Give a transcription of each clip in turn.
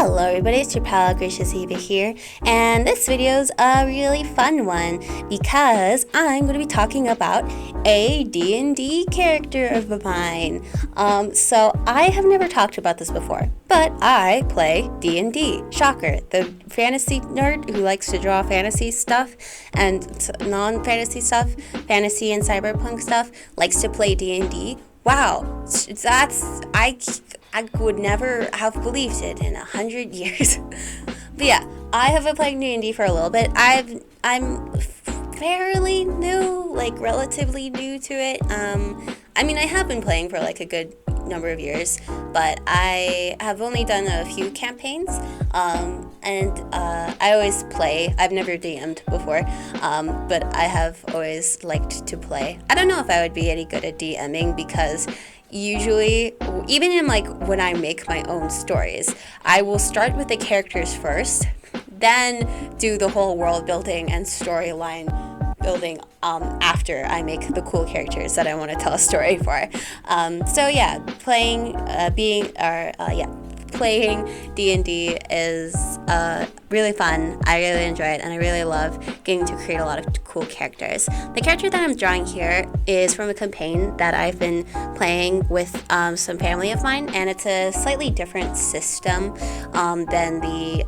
Hello everybody, it's your pal Gracious E.V.A here, and this video is a really fun one because I'm going to be talking about a D&D character of mine. So I have never talked about this before, but I play D&D. Shocker, the fantasy nerd who likes to draw fantasy stuff and non-fantasy stuff, fantasy and cyberpunk stuff, likes to play D&D. Wow, I would never have believed it in 100 years. But yeah, I have been playing D&D for a little bit. I'm fairly new, like relatively new to it. I mean, I have been playing for like a good number of years, but I have only done a few campaigns, and I always play. I've never DM'd before, but I have always liked to play. I don't know if I would be any good at DMing because usually, even in like when I make my own stories, I will start with the characters first, then do the whole world building and storyline building after I make the cool characters that I want to tell a story for. So yeah, playing D&D is really fun. I really enjoy it, and I really love getting to create a lot of cool characters. The character that I'm drawing here is from a campaign that I've been playing with some family of mine, and it's a slightly different system than the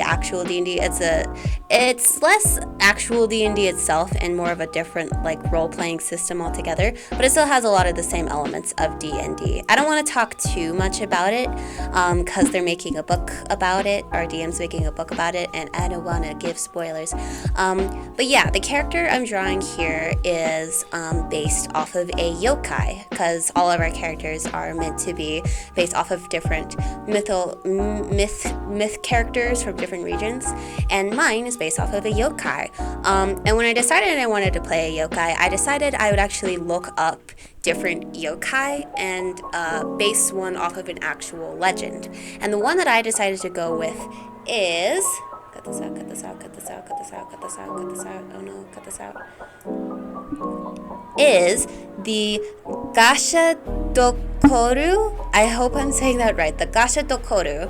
actual D&D. It's less actual D&D itself and more of a different like role-playing system altogether, but it still has a lot of the same elements of D&D. I don't want to talk too much about it because they're making a book about it, or DM's making a book about it, and I don't want to give spoilers. But yeah, the character I'm drawing here is based off of a yokai, because all of our characters are meant to be based off of different myth characters from different regions, and mine is based off of a yokai. And when I decided I wanted to play a yokai, I decided I would actually look up different yokai and base one off of an actual legend. And the one that I decided to go with is cut this out, oh no, cut this out, is the Gashadokoru. I hope I'm saying that right. The Gashadokoru,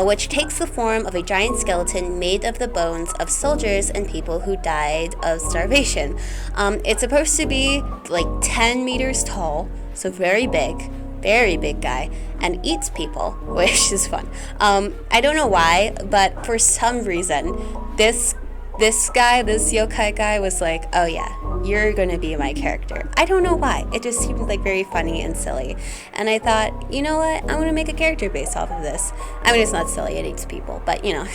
which takes the form of a giant skeleton made of the bones of soldiers and people who died of starvation. It's supposed to be like 10 meters tall, so very big guy, and eats people, which is fun. I don't know why, but for some reason, this yokai guy was like, oh yeah, you're gonna be my character. I don't know why. It just seemed like very funny and silly. And I thought, you know what? I'm gonna make a character based off of this. I mean, it's not silly, it eats people, but you know.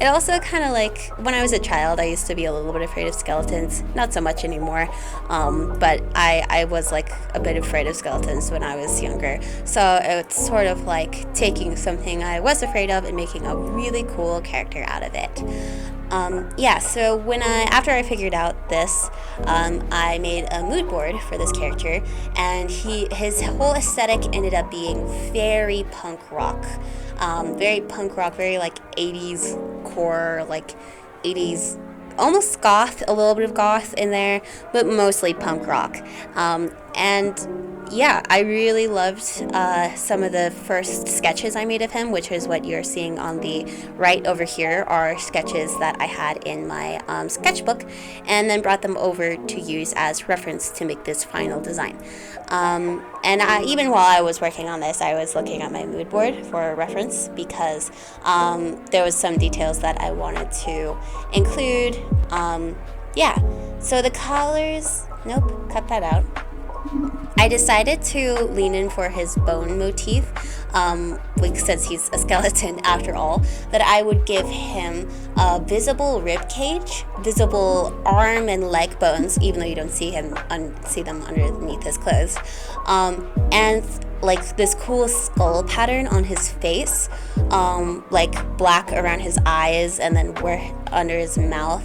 It also kind of like, when I was a child, I used to be a little bit afraid of skeletons. Not so much anymore. But I was like a bit afraid of skeletons when I was younger. So it's sort of like taking something I was afraid of and making a really cool character out of it. So after I figured out this, I made a mood board for this character, and his whole aesthetic ended up being very punk rock, very like 80s core, like 80s, almost goth, a little bit of goth in there, but mostly punk rock. And yeah, I really loved some of the first sketches I made of him, which is what you're seeing on the right over here are sketches that I had in my sketchbook, and then brought them over to use as reference to make this final design. Even while I was working on this, I was looking at my mood board for reference because there was some details that I wanted to include. So the colors, nope, cut that out. I decided to lean in for his bone motif, since he's a skeleton after all, that I would give him a visible rib cage, visible arm and leg bones, even though you don't see them underneath his clothes, and like this cool skull pattern on his face, like black around his eyes and then under his mouth.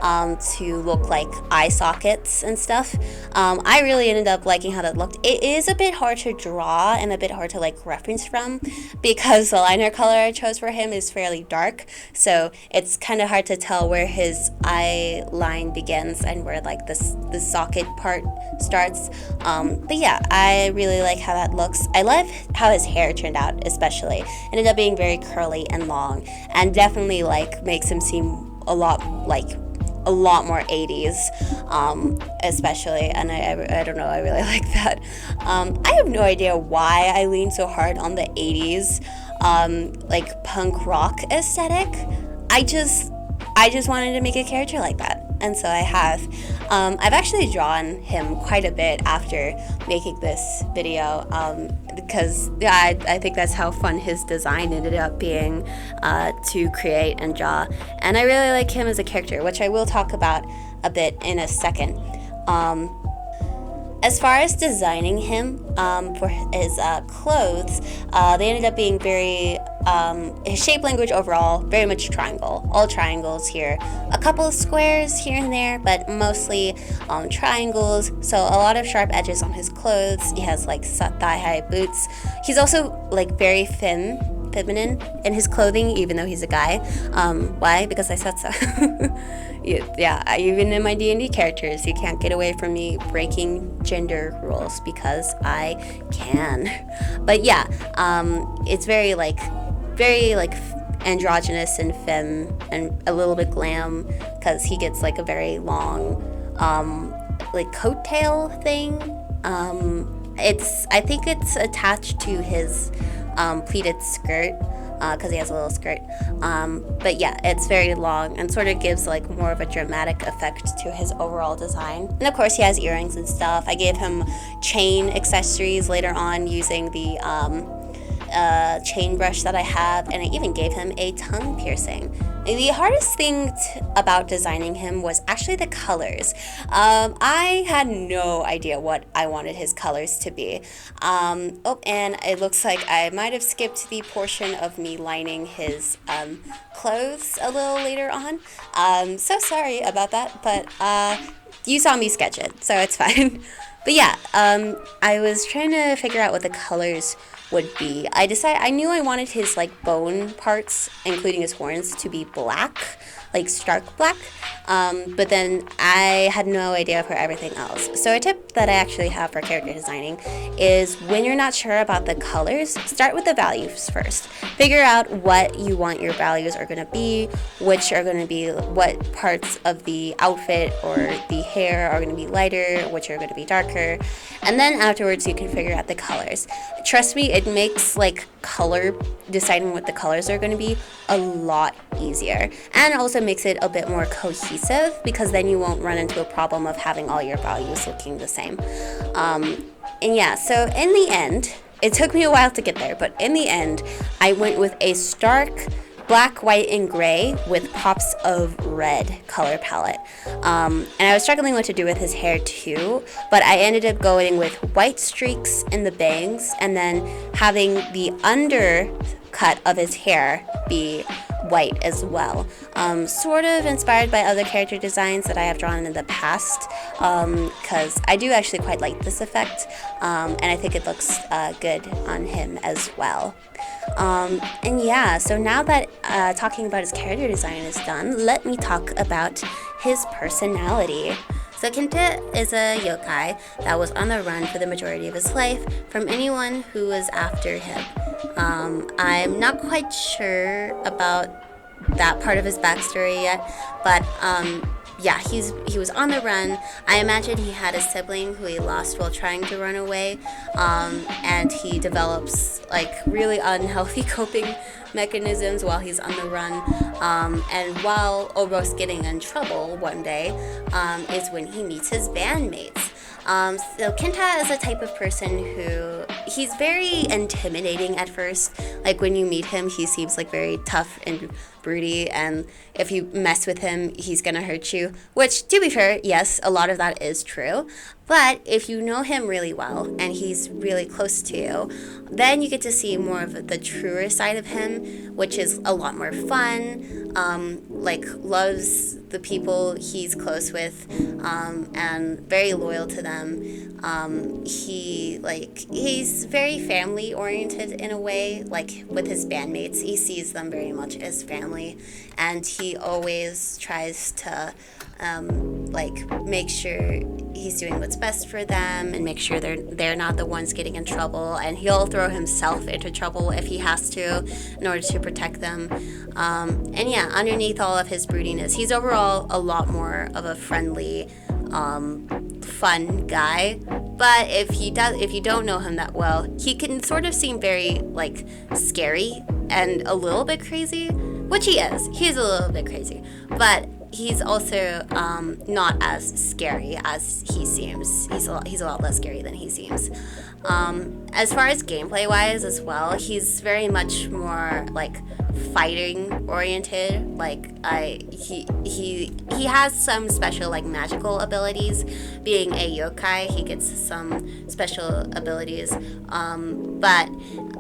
to look like eye sockets and stuff. I really ended up liking how that looked. It is a bit hard to draw and a bit hard to like reference from because the liner color I chose for him is fairly dark, so it's kind of hard to tell where his eye line begins and where like the socket part starts. But yeah, I really like how that looks. I love how his hair turned out, especially. It ended up being very curly and long, and definitely like makes him seem a lot more 80s, especially, and I don't know, I really like that. I have no idea why I lean so hard on the 80s, like punk rock aesthetic. I just wanted to make a character like that, and so I have. I've actually drawn him quite a bit after making this video, because I think that's how fun his design ended up being to create and draw. And I really like him as a character, which I will talk about a bit in a second. As far as designing him for his clothes, they ended up being very, his shape language overall, very much triangle. All triangles here. A couple of squares here and there, but mostly triangles. So a lot of sharp edges on his clothes. He has like thigh-high boots. He's also like very feminine in his clothing, even though he's a guy. Why? Because I said so. Yeah, even in my D&D characters, you can't get away from me breaking gender rules because I can. But yeah, it's very androgynous and femme and a little bit glam, because he gets like a very long like coattail thing. I think it's attached to his pleated skirt, because he has a little skirt. But yeah, it's very long and sort of gives like more of a dramatic effect to his overall design. And of course he has earrings and stuff. I gave him chain accessories later on using the chain brush that I have, and I even gave him a tongue piercing. The hardest thing about designing him was actually the colors. I had no idea what I wanted his colors to be. And it looks like I might have skipped the portion of me lining his clothes a little later on. So sorry about that, but you saw me sketch it, so it's fine. But yeah, I was trying to figure out what the colors would be. I knew I wanted his like bone parts, including his horns, to be black, like stark black, but then I had no idea for everything else. So a tip that I actually have for character designing is when you're not sure about the colors, start with the values first. Figure out what you want your values are going to be, which are going to be what parts of the outfit or the hair are going to be lighter, which are going to be darker, and then afterwards you can figure out the colors. Trust me, it makes like deciding what the colors are going to be a lot easier, and also makes it a bit more cohesive, because then you won't run into a problem of having all your values looking the same. And yeah, so in the end, it took me a while to get there, but in the end I went with a stark black, white, and gray with pops of red color palette. And I was struggling what to do with his hair too, but I ended up going with white streaks in the bangs, and then having the undercut of his hair be white as well. Sort of inspired by other character designs that I have drawn in the past, because I do actually quite like this effect, and I think it looks good on him as well. And yeah, so now that talking about his character design is done, let me talk about his personality. So Kenta is a yokai that was on the run for the majority of his life from anyone who was after him. I'm not quite sure about that part of his backstory yet, but yeah, he was on the run. I imagine he had a sibling who he lost while trying to run away, and he develops like really unhealthy coping mechanisms while he's on the run, and while almost getting in trouble one day is when he meets his bandmates. So Kenta is a type of person who, he's very intimidating at first. Like when you meet him, he seems like very tough and broody, and if you mess with him, he's gonna hurt you. Which, to be fair, yes, a lot of that is true. But if you know him really well and he's really close to you, then you get to see more of the truer side of him, which is a lot more fun. Like loves the people he's close with, and very loyal to them. He's very family oriented in a way. Like with his bandmates, he sees them very much as family, and he always tries to make sure he's doing what's best for them and make sure they're not the ones getting in trouble, and he'll throw himself into trouble if he has to in order to protect them. And yeah, underneath all of his broodiness, he's overall a lot more of a friendly, fun guy. But if you don't know him that well, he can sort of seem very like scary and a little bit crazy, which he is. He's a little bit crazy, but he's also not as scary as he seems. He's a lot less scary than he seems. As far as gameplay wise as well, he's very much more like fighting oriented. Like he has some special like magical abilities. Being a yokai, he gets some special abilities. But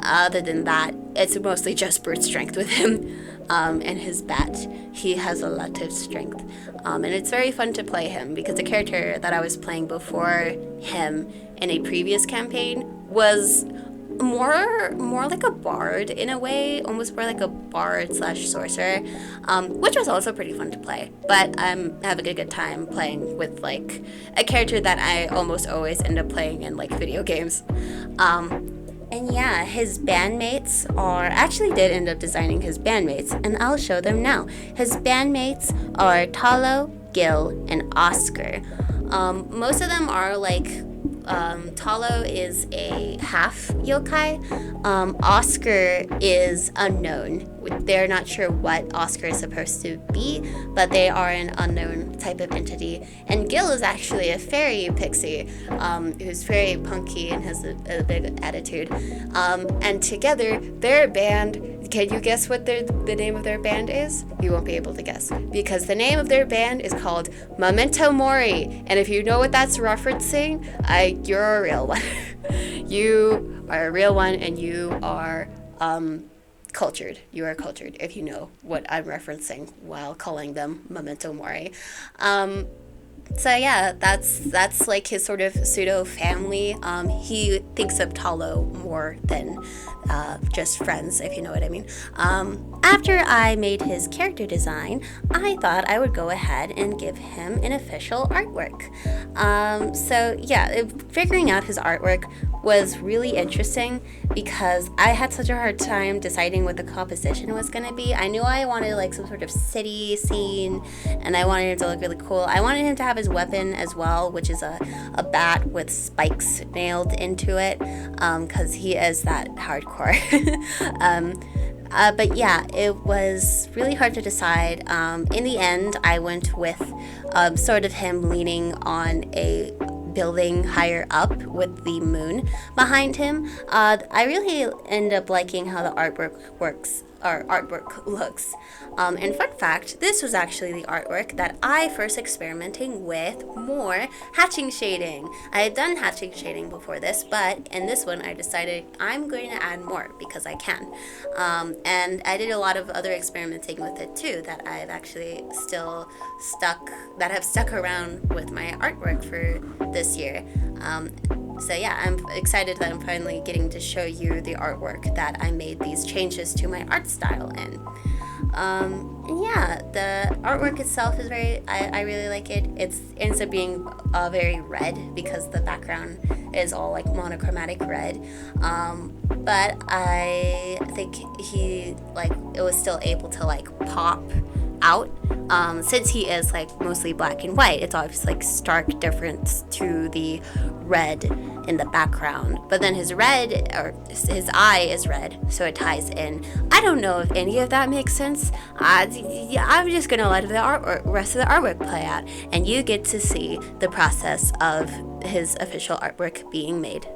other than that, it's mostly just brute strength with him. And his bat, he has a lot of strength, and it's very fun to play him because the character that I was playing before him in a previous campaign was more like a bard in a way, almost more like a bard / sorcerer, which was also pretty fun to play. But I'm having a good time playing with like a character that I almost always end up playing in like video games. And yeah, his bandmates did end up designing his bandmates, and I'll show them now. His bandmates are Talo, Gil, and Oscar. Most of them are like, Talo is a half yokai. Oscar is unknown. They're not sure what Oscar is supposed to be, but they are an unknown type of entity. And Gil is actually a fairy pixie, who's very punky and has a big attitude. And together, their band, can you guess what the name of their band is? You won't be able to guess, because the name of their band is called Memento Mori. And if you know what that's referencing, you're a real one. You are a real one, and you are cultured. You are cultured if you know what I'm referencing while calling them Memento Mori. So yeah, that's like his sort of pseudo family. He thinks of Talo more than just friends, if you know what I mean. After I made his character design, I thought I would go ahead and give him an official artwork. So yeah, figuring out his artwork was really interesting because I had such a hard time deciding what the composition was going to be. I knew I wanted like some sort of city scene, and I wanted him to look really cool. I wanted him to have his weapon as well, which is a bat with spikes nailed into it, because he is that hardcore. But yeah, it was really hard to decide. In the end, I went with sort of him leaning on a building higher up with the moon behind him. I really end up liking how the artwork looks. And fun fact, this was actually the artwork that I first experimenting with more hatching shading. I had done hatching shading before this, but in this one I decided I'm going to add more because I can. And I did a lot of other experimenting with it too that I've actually that have stuck around with my artwork for this year. So yeah, I'm excited that I'm finally getting to show you the artwork that I made these changes to my art style in. And yeah, the artwork itself is I really like it. It ends up being very red because the background is all like monochromatic red. But I think it was still able to like pop out. Since he is like mostly black and white, it's obviously like stark difference to the red in the background. But then his eye is red, so it ties in. I don't know if any of that makes sense. I'm just gonna let the rest of the artwork play out, and you get to see the process of his official artwork being made.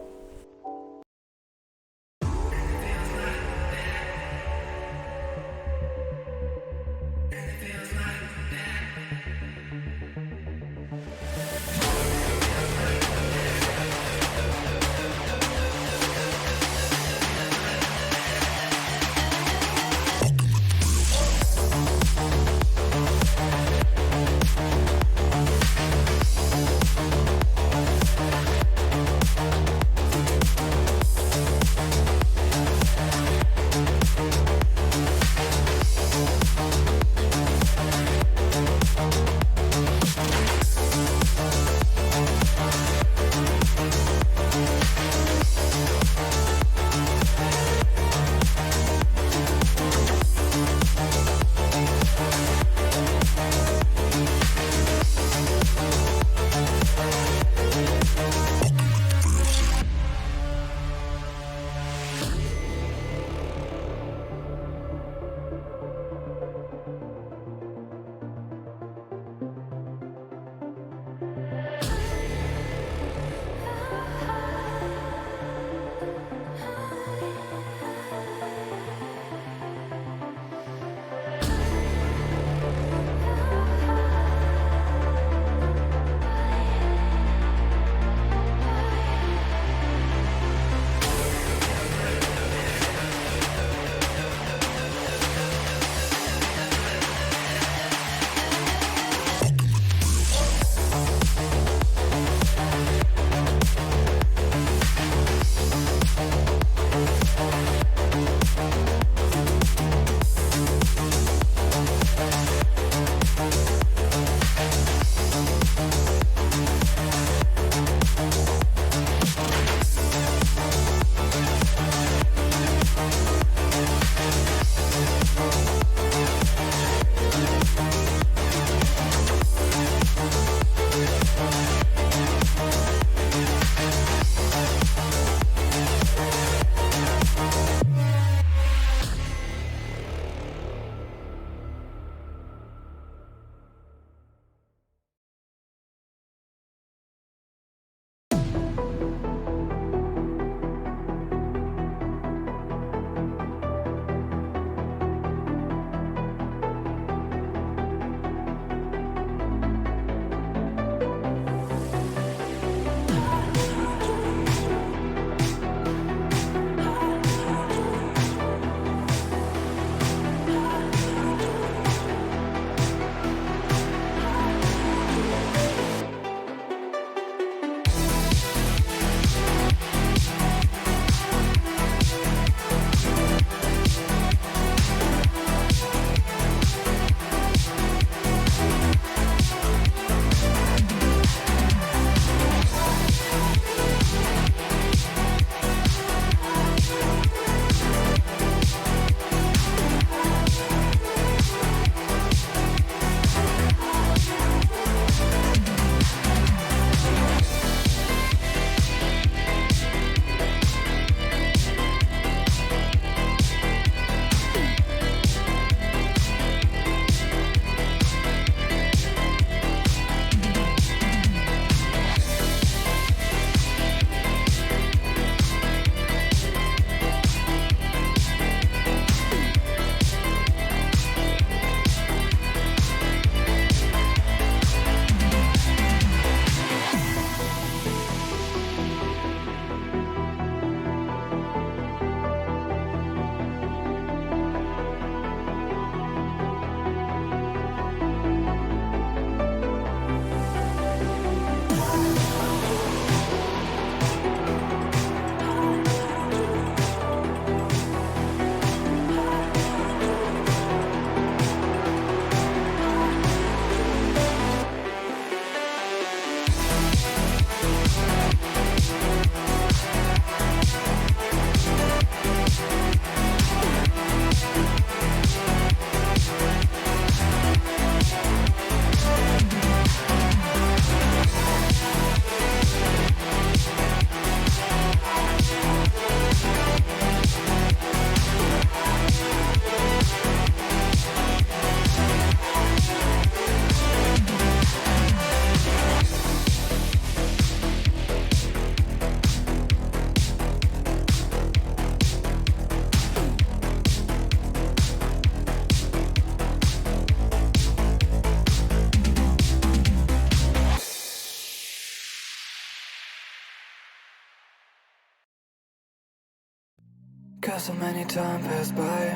Got so many time pass by.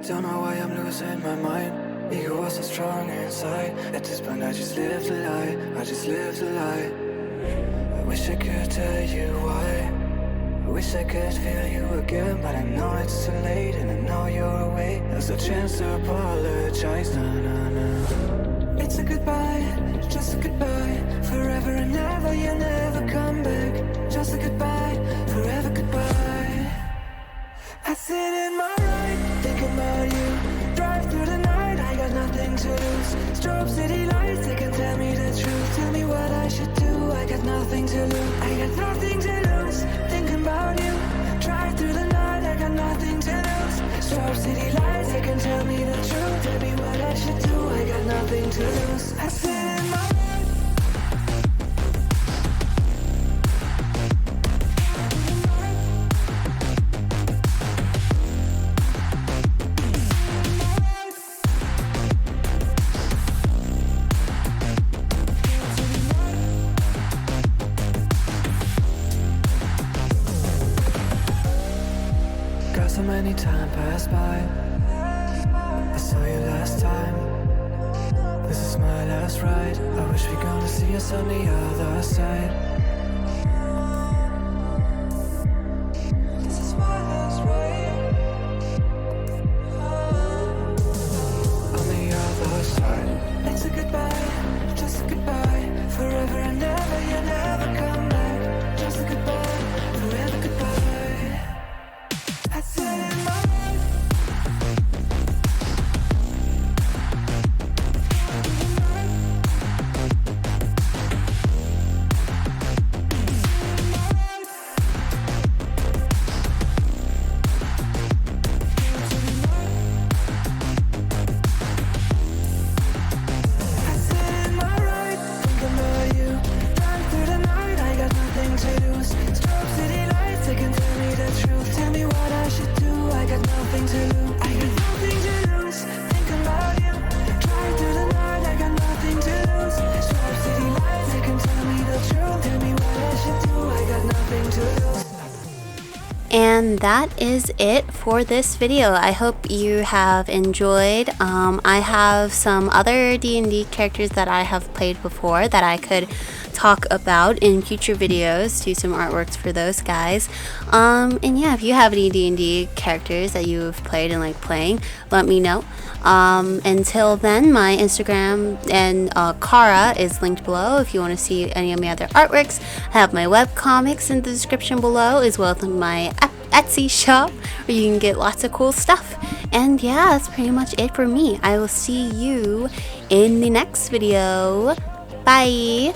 Don't know why I'm losing my mind. Ego was so strong inside. At this point I just live the lie. I just live the lie. I wish I could tell you why. I wish I could feel you again, but I know it's too late, and I know you're away. There's a chance to apologize. Nah, nah, nah. It's a goodbye, just a goodbye. Forever and ever, you'll never come back. Just a goodbye, forever goodbye. I sit in my ride, thinking about you. Drive through the night, I got nothing to lose. Strobe city lights, they can tell me the truth. Tell me what I should do, I got nothing to lose. I got nothing to lose, thinking about you. Drive through the night, I got nothing to lose. Strobe city lights, they can tell me the truth. Tell me what I should do, I got nothing to lose. I sit in my so many time passed by. I saw you last time. This is my last ride. I wish we're gonna see us on the other side. This is my last ride. On the other side. It's a goodbye, just a goodbye. Forever and ever, you'll never come back. Just a goodbye, forever goodbye. I sit in my And that is it for this video. I hope you have enjoyed. I have some other D&D characters that I have played before that I could talk about in future videos, do some artworks for those guys. And yeah, if you have any D&D characters that you've played and like playing, let me know. Until then, my Instagram and Kara is linked below if you want to see any of my other artworks. I have my webcomics in the description below, as well as my Etsy shop where you can get lots of cool stuff. And yeah, that's pretty much it for me. I will see you in the next video. Bye!